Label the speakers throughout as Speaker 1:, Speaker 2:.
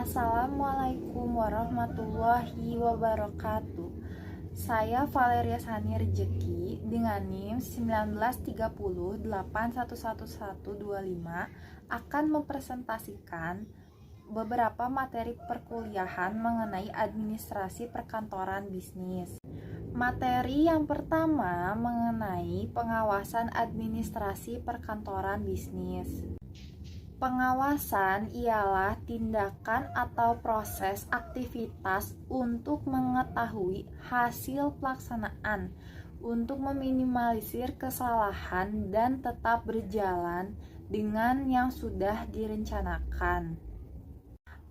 Speaker 1: Assalamualaikum warahmatullahi wabarakatuh. Saya Valeria Sani Rejeki dengan NIM 1930811125 akan mempresentasikan beberapa materi perkuliahan mengenai administrasi perkantoran bisnis. Materi yang pertama mengenai pengawasan administrasi perkantoran bisnis. Pengawasan ialah tindakan atau proses aktivitas untuk mengetahui hasil pelaksanaan, untuk meminimalisir kesalahan dan tetap berjalan dengan yang sudah direncanakan.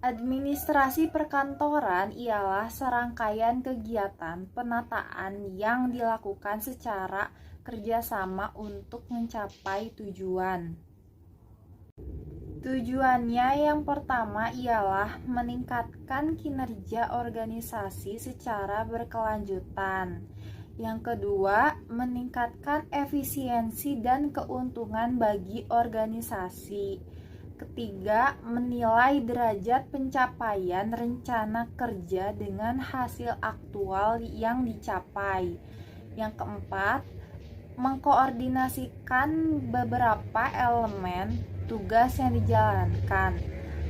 Speaker 1: Administrasi perkantoran ialah serangkaian kegiatan penataan yang dilakukan secara kerjasama untuk mencapai tujuan. Tujuannya yang pertama ialah meningkatkan kinerja organisasi secara berkelanjutan. Yang kedua, meningkatkan efisiensi dan keuntungan bagi organisasi. Ketiga, menilai derajat pencapaian rencana kerja dengan hasil aktual yang dicapai. Yang keempat, mengkoordinasikan beberapa elemen tugas yang dijalankan.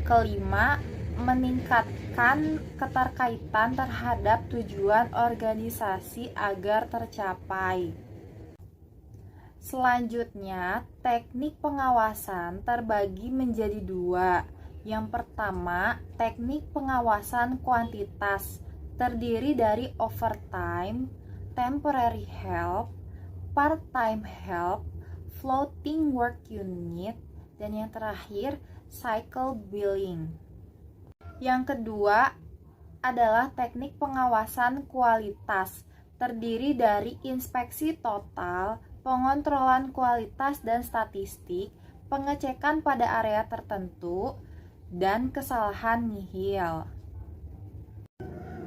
Speaker 1: Kelima, meningkatkan keterkaitan terhadap tujuan organisasi agar tercapai. Selanjutnya, teknik pengawasan terbagi menjadi dua. Yang pertama, teknik pengawasan kuantitas terdiri dari overtime, temporary help, part-time help, floating work unit, dan yang terakhir cycle billing. Yang kedua adalah teknik pengawasan kualitas terdiri dari inspeksi total, pengontrolan kualitas dan statistik, pengecekan pada area tertentu, dan kesalahan nihil.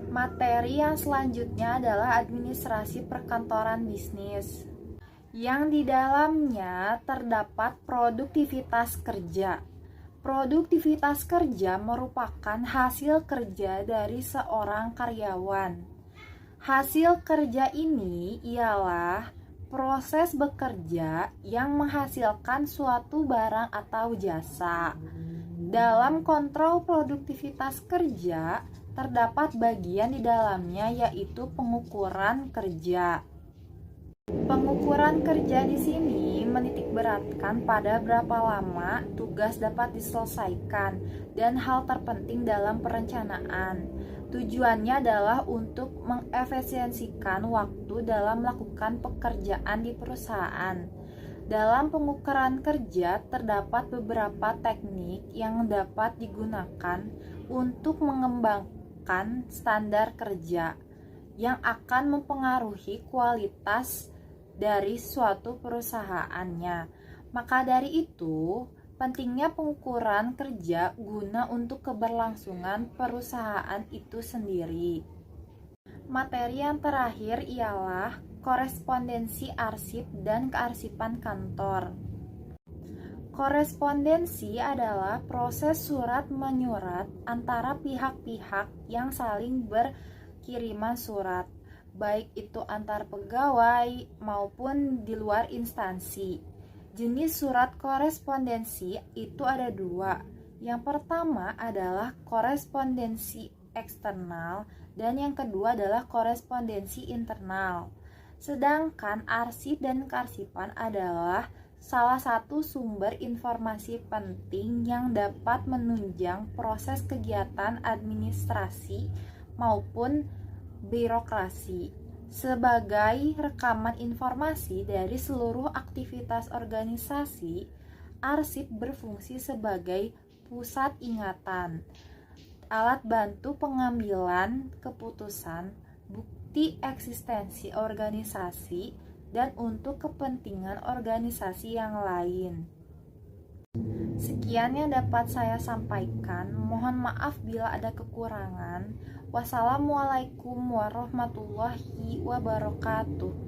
Speaker 1: Materi yang selanjutnya adalah administrasi perkantoran bisnis, yang di dalamnya terdapat produktivitas kerja. Produktivitas kerja merupakan hasil kerja dari seorang karyawan. Hasil kerja ini ialah proses bekerja yang menghasilkan suatu barang atau jasa. Dalam kontrol produktivitas kerja, terdapat bagian di dalamnya yaitu pengukuran kerja. Pengukuran kerja di sini menitikberatkan pada berapa lama tugas dapat diselesaikan dan hal terpenting dalam perencanaan. Tujuannya adalah untuk mengefisiensikan waktu dalam melakukan pekerjaan di perusahaan. Dalam pengukuran kerja terdapat beberapa teknik yang dapat digunakan untuk mengembangkan standar kerja yang akan mempengaruhi kualitas dari suatu perusahaannya. Maka dari itu, pentingnya pengukuran kerja guna untuk keberlangsungan perusahaan itu sendiri. Materi yang terakhir ialah korespondensi arsip dan kearsipan kantor. Korespondensi adalah proses surat menyurat antara pihak-pihak yang saling berkiriman surat, baik itu antar pegawai maupun di luar instansi. Jenis surat korespondensi itu ada dua. Yang pertama adalah korespondensi eksternal dan yang kedua adalah korespondensi internal. Sedangkan arsip dan kearsipan adalah salah satu sumber informasi penting yang dapat menunjang proses kegiatan administrasi maupun birokrasi. Sebagai rekaman informasi dari seluruh aktivitas organisasi, arsip berfungsi sebagai pusat ingatan, alat bantu pengambilan keputusan, bukti eksistensi organisasi, dan untuk kepentingan organisasi yang lain. Sekian yang dapat saya sampaikan. Mohon maaf bila ada kekurangan. Wassalamualaikum warahmatullahi wabarakatuh.